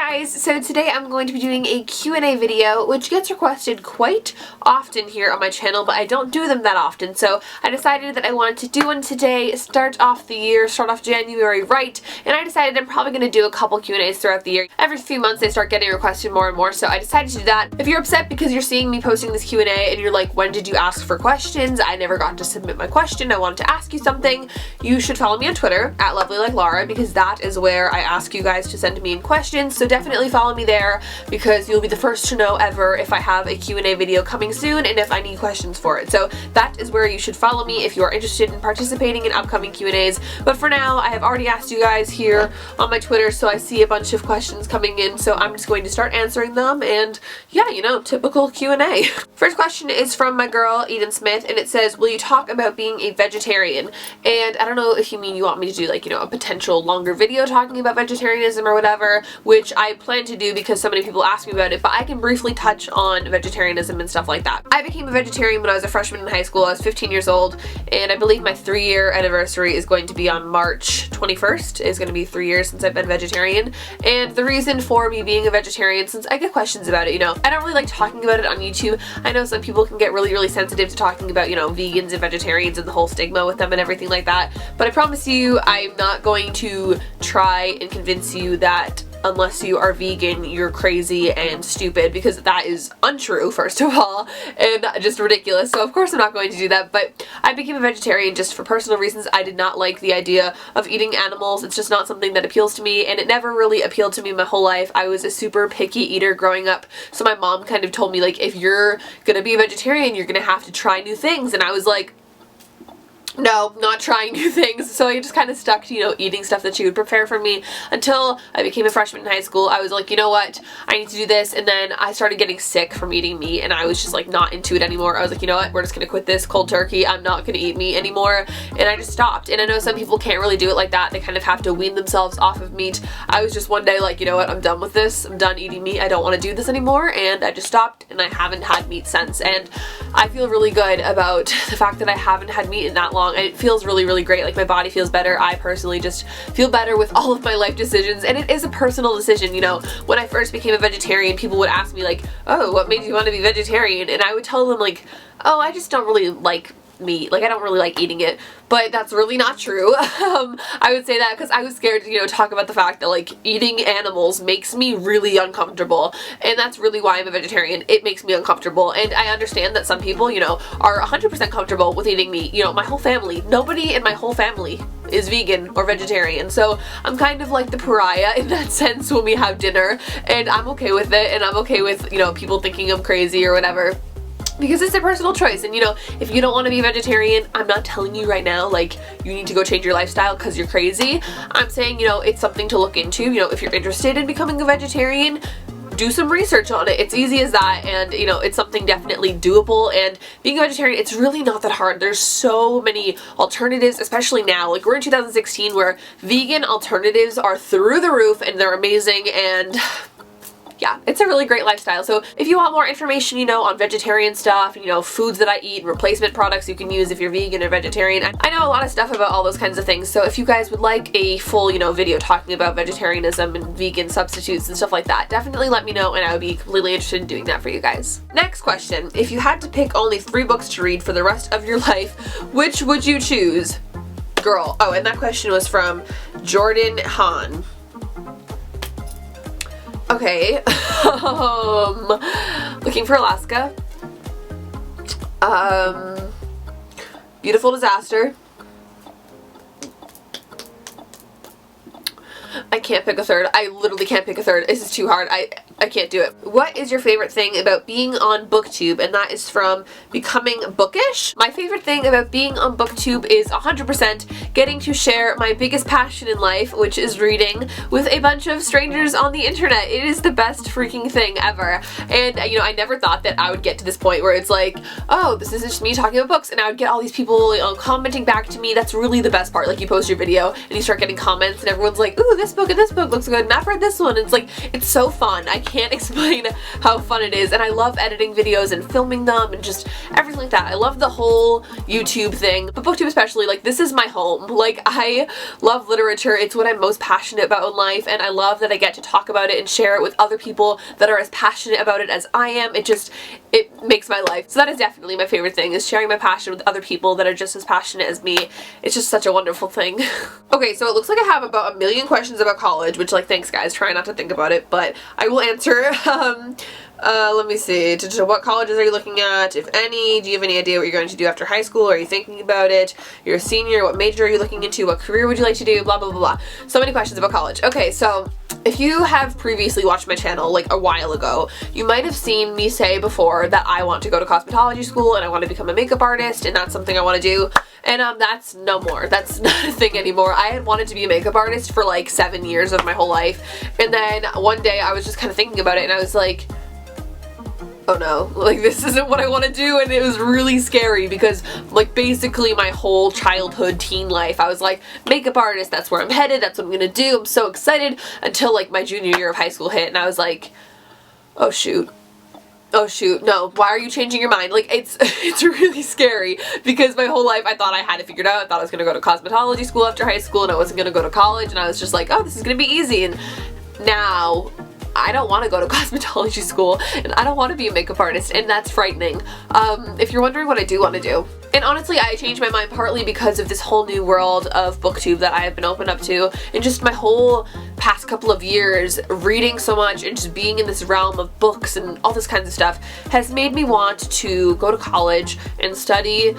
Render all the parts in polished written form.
guys, so today I'm going to be doing a Q&A video, which gets requested quite often here on my channel, but I don't do them that often, so I decided that I wanted to do one today, start off January right, and I decided I'm probably going to do a couple Q&As throughout the year. Every few months they start getting requested more and more, so I decided to do that. If you're upset because you're seeing me posting this Q&A and you're like, when did you ask for questions? I never got to submit my question, I wanted to ask you something, you should follow me on Twitter, at @LovelyLikeLaura, because that is where I ask you guys to send me in questions, so definitely follow me there because you'll be the first to know ever if I have a Q&A video coming soon and if I need questions for it. So that is where you should follow me if you are interested in participating in upcoming Q&As. But for now, I have already asked you guys here on my Twitter, so I see a bunch of questions coming in, so I'm just going to start answering them, and yeah, you know, typical Q&A. First question is from my girl, Eden Smith, and it says, will you talk about being a vegetarian? And I don't know if you mean you want me to do, like, you know, a potential longer video talking about vegetarianism or whatever, which I plan to do because so many people ask me about it, but I can briefly touch on vegetarianism and stuff like that. I became a vegetarian when I was a freshman in high school. I was 15 years old, and I believe my 3-year anniversary is going to be on March 21st. It's going to be 3 years since I've been vegetarian, and the reason for me being a vegetarian, since I get questions about it, you know, I don't really like talking about it on YouTube. I know some people can get really sensitive to talking about, you know, vegans and vegetarians and the whole stigma with them and everything like that, but I promise you I'm not going to try and convince you that unless you are vegan, you're crazy and stupid, because that is untrue, first of all, and just ridiculous. So of course I'm not going to do that, but I became a vegetarian just for personal reasons. I did not like the idea of eating animals. It's just not something that appeals to me, and it never really appealed to me my whole life. I was a super picky eater growing up, so my mom kind of told me, like, if you're gonna be a vegetarian, you're gonna have to try new things, and I was like, no, not trying new things. So I just kind of stuck to, you know, eating stuff that she would prepare for me until I became a freshman in high school. I was like, you know what, I need to do this, and then I started getting sick from eating meat, and I was just like not into it anymore. I was like, you know what, we're just gonna quit this cold turkey. I'm not gonna eat meat anymore, and I just stopped. And I know some people can't really do it like that. They kind of have to wean themselves off of meat. I was just one day like, you know what, I'm done with this. I'm done eating meat. I don't want to do this anymore, and I just stopped, and I haven't had meat since. And I feel really good about the fact that I haven't had meat in that long. It feels really great. Like, my body feels better. I personally just feel better with all of my life decisions, and it is a personal decision. You know, when I first became a vegetarian, people would ask me like, oh, what made you want to be vegetarian? And I would tell them like, oh, I just don't really like meat. Like, I don't really like eating it. But that's really not true. I would say that because I was scared to, you know, talk about the fact that, like, eating animals makes me really uncomfortable, and that's really why I'm a vegetarian. It makes me uncomfortable, and I understand that some people, you know, are 100% comfortable with eating meat. You know, my whole family, nobody in my whole family is vegan or vegetarian, so I'm kind of like the pariah in that sense when we have dinner, and I'm okay with it, and I'm okay with, you know, people thinking I'm crazy or whatever, because it's a personal choice. And you know, if you don't want to be a vegetarian, I'm not telling you right now like you need to go change your lifestyle because you're crazy. I'm saying, you know, it's something to look into. You know, if you're interested in becoming a vegetarian, do some research on it. It's easy as that, and you know, it's something definitely doable. And being a vegetarian, it's really not that hard. There's so many alternatives, especially now. Like, we're in 2016 where vegan alternatives are through the roof and they're amazing, and yeah, it's a really great lifestyle. So if you want more information, you know, on vegetarian stuff, you know, foods that I eat, replacement products you can use if you're vegan or vegetarian, I know a lot of stuff about all those kinds of things. So if you guys would like a full, you know, video talking about vegetarianism and vegan substitutes and stuff like that, definitely let me know, and I would be completely interested in doing that for you guys. Next question. If you had to pick only 3 books to read for the rest of your life, which would you choose? Girl. Oh, and that question was from Jordan Hahn. Okay, Looking for Alaska, Beautiful Disaster. I can't pick a third. I literally can't pick a third. This is too hard. I can't do it. What is your favorite thing about being on BookTube? And that is from Becoming Bookish. My favorite thing about being on BookTube is 100% getting to share my biggest passion in life, which is reading, with a bunch of strangers on the internet. It is the best freaking thing ever. And you know, I never thought that I would get to this point where it's like, oh, this is just me talking about books, and I would get all these people, you know, commenting back to me. That's really the best part. Like, you post your video and you start getting comments, and everyone's like, ooh, this book book and this book looks good, and I've read this one. It's like, it's so fun. I can't explain how fun it is, and I love editing videos and filming them and just everything like that. I love the whole YouTube thing, but booktube especially, like, this is my home. Like, I love literature. It's what I'm most passionate about in life, and I love that I get to talk about it and share it with other people that are as passionate about it as I am. It makes my life. So that is definitely my favorite thing, is sharing my passion with other people that are just as passionate as me. It's just such a wonderful thing. Okay, so it looks like I have about a million questions about college, which, like, thanks guys, try not to think about it, but I will answer. Let me see. What colleges are you looking at, if any? Do you have any idea what you're going to do after high school? Are you thinking about it? You're a senior. What major are you looking into? What career would you like to do? Blah, blah, blah, blah. So many questions about college. Okay, so if you have previously watched my channel, like, a while ago, you might have seen me say before that I want to go to cosmetology school and I want to become a makeup artist, and that's something I want to do. And that's no more. That's not a thing anymore. I had wanted to be a makeup artist for like 7 years of my whole life, and then one day I was just kind of thinking about it, and I was like, oh no, like, this isn't what I want to do. And it was really scary because, like, basically my whole childhood, teen life, I was like, makeup artist, that's where I'm headed, that's what I'm gonna do, I'm so excited, until like my junior year of high school hit, and I was like, oh shoot, no, why are you changing your mind? Like, it's really scary, because my whole life I thought I had it figured out. I thought I was gonna go to cosmetology school after high school, and I wasn't gonna go to college, and I was just like, oh, this is gonna be easy. And now I don't want to go to cosmetology school, and I don't want to be a makeup artist, and that's frightening. If you're wondering what I do want to do. And honestly, I changed my mind partly because of this whole new world of booktube that I have been opened up to, and just my whole past couple of years reading so much and just being in this realm of books and all this kinds of stuff has made me want to go to college and study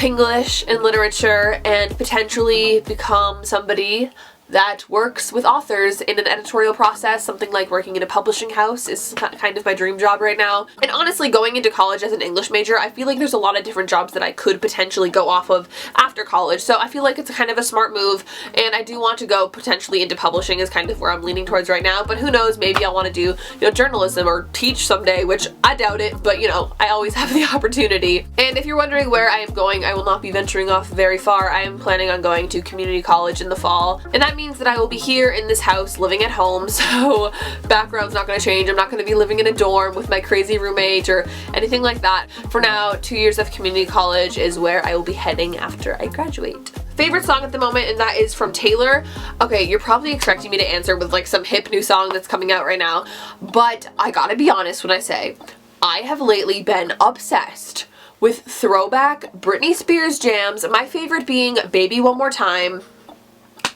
English and literature and potentially become somebody that works with authors in an editorial process. Something like working in a publishing house is kind of my dream job right now. And honestly, going into college as an English major, I feel like there's a lot of different jobs that I could potentially go off of after college, so I feel like it's kind of a smart move, and I do want to go potentially into publishing is kind of where I'm leaning towards right now, but who knows, maybe I'll want to do, you know, journalism or teach someday, which I doubt it, but you know, I always have the opportunity. And if you're wondering where I am going, I will not be venturing off very far. I am planning on going to community college in the fall, and that means that I will be here in this house living at home, so background's not going to change. I'm not going to be living in a dorm with my crazy roommate or anything like that. For now, 2 years of community college is where I will be heading after I graduate. Favorite song at the moment, and that is from Taylor. Okay, you're probably expecting me to answer with like some hip new song that's coming out right now, but I gotta be honest when I say I have lately been obsessed with throwback Britney Spears jams, my favorite being Baby One More Time.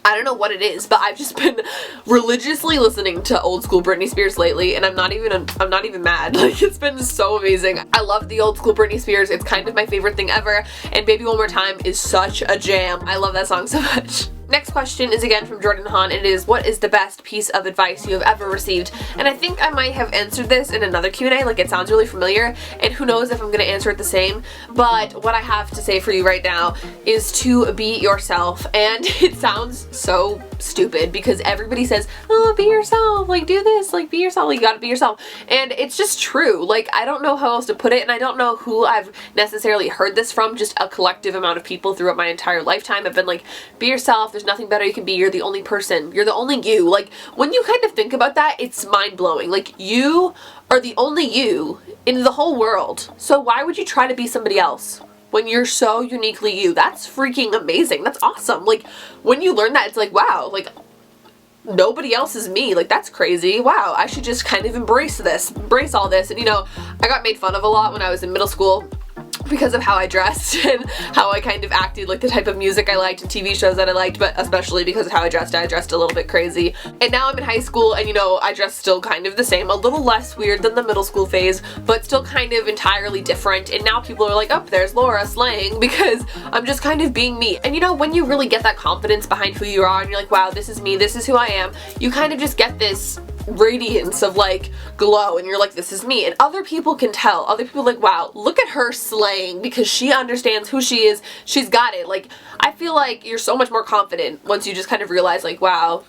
I don't know what it is, but I've just been religiously listening to old school Britney Spears lately, and I'm not even mad. Like, it's been so amazing. I love the old school Britney Spears. It's kind of my favorite thing ever, and Baby One More Time is such a jam. I love that song so much. Next question is again from Jordan Hahn, and it is, what is the best piece of advice you have ever received? And I think I might have answered this in another Q&A, like, it sounds really familiar, and who knows if I'm gonna answer it the same, but what I have to say for you right now is to be yourself. And it sounds so stupid because everybody says, oh, be yourself, like, do this, like, be yourself, like, you gotta be yourself, and it's just true. Like, I don't know how else to put it, and I don't know who I've necessarily heard this from, just a collective amount of people throughout my entire lifetime have been like, be yourself, there's nothing better you can be, you're the only person, you're the only you. Like, when you kind of think about that, it's mind-blowing. Like, you are the only you in the whole world, so why would you try to be somebody else when you're so uniquely you? That's freaking amazing. That's awesome. Like, when you learn that, it's like, wow, like, nobody else is me. Like, that's crazy. Wow, I should just kind of embrace this, embrace all this. And you know, I got made fun of a lot when I was in middle school because of how I dressed and how I kind of acted, like the type of music I liked and TV shows that I liked, but especially because of how I dressed a little bit crazy. And now I'm in high school, and you know, I dress still kind of the same, a little less weird than the middle school phase, but still kind of entirely different. And now people are like, oh, there's Laura slaying, because I'm just kind of being me. And you know, when you really get that confidence behind who you are, and you're like, wow, this is me, this is who I am, you kind of just get this radiance of like glow, and you're like, this is me, and other people can tell. Other people are like, wow, look at her slaying because she understands who she is, she's got it. Like, I feel like you're so much more confident once you just kind of realize, like, wow,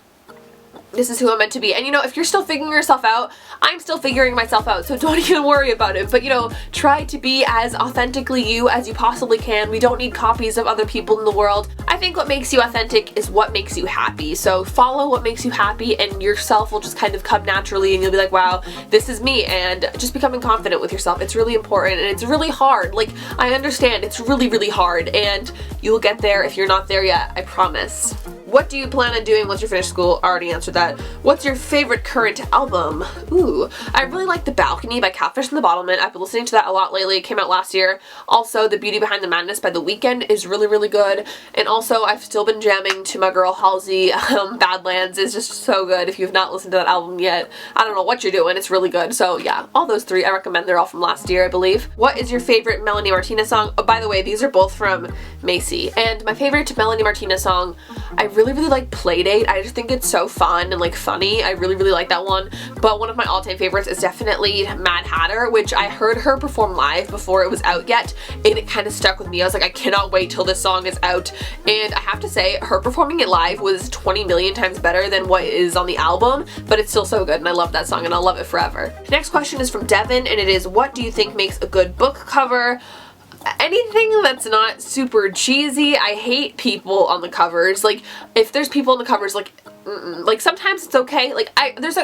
this is who I'm meant to be. And you know, if you're still figuring yourself out, I'm still figuring myself out, so don't even worry about it. But you know, try to be as authentically you as you possibly can. We don't need copies of other people in the world. I think what makes you authentic is what makes you happy. So follow what makes you happy, and yourself will just kind of come naturally, and you'll be like, wow, this is me. And just becoming confident with yourself, it's really important, and it's really hard. Like, I understand it's really, really hard, and you'll get there if you're not there yet, I promise. What do you plan on doing once you finish school? Already answered that. What's your favorite current album? Ooh, I really like The Balcony by Catfish and the Bottlemen. I've been listening to that a lot lately. It came out last year. Also, The Beauty Behind the Madness by The Weeknd is really, really good. And also, I've still been jamming to my girl Halsey. Badlands is just so good. If you've not listened to that album yet, I don't know what you're doing. It's really good. So yeah, all those three I recommend. They're all from last year, I believe. What is your favorite Melanie Martinez song? Oh, by the way, these are both from Macy. And my favorite Melanie Martinez song, I really like Playdate. I just think it's so fun and like funny. I really like that one. But one of my all-time favorites is definitely Mad Hatter, which I heard her perform live before it was out yet, and it kind of stuck with me. I was like, I cannot wait till this song is out. And I have to say, her performing it live was 20 million times better than what is on the album, but it's still so good, and I love that song, and I'll love it forever. Next question is from Devin, and it is, what do you think makes a good book cover? Anything that's not super cheesy. I hate people on the covers. Like, if there's people on the covers, like, like sometimes it's okay. Like, there's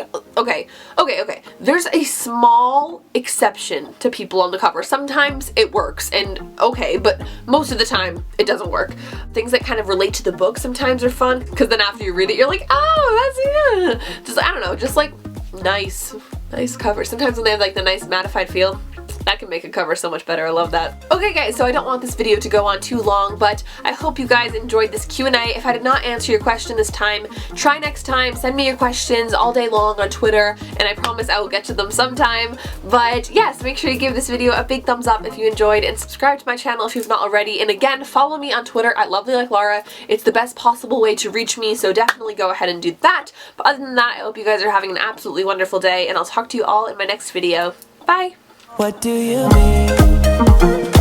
a small exception to people on the cover. Sometimes it works, and okay, but most of the time it doesn't work. Things that kind of relate to the book sometimes are fun, because then after you read it, you're like, oh, that's, yeah. Just, I don't know, just like nice cover. Sometimes when they have like the nice mattified feel, that can make a cover so much better. I love that. Okay guys, so I don't want this video to go on too long, but I hope you guys enjoyed this Q&A. If I did not answer your question this time, try next time. Send me your questions all day long on Twitter, and I promise I will get to them sometime. But yes, make sure you give this video a big thumbs up if you enjoyed, and subscribe to my channel if you've not already. And again, follow me on Twitter at LovellyLikeLaura. It's the best possible way to reach me, so definitely go ahead and do that. But other than that, I hope you guys are having an absolutely wonderful day, and I'll talk to you all in my next video. Bye! What do you mean?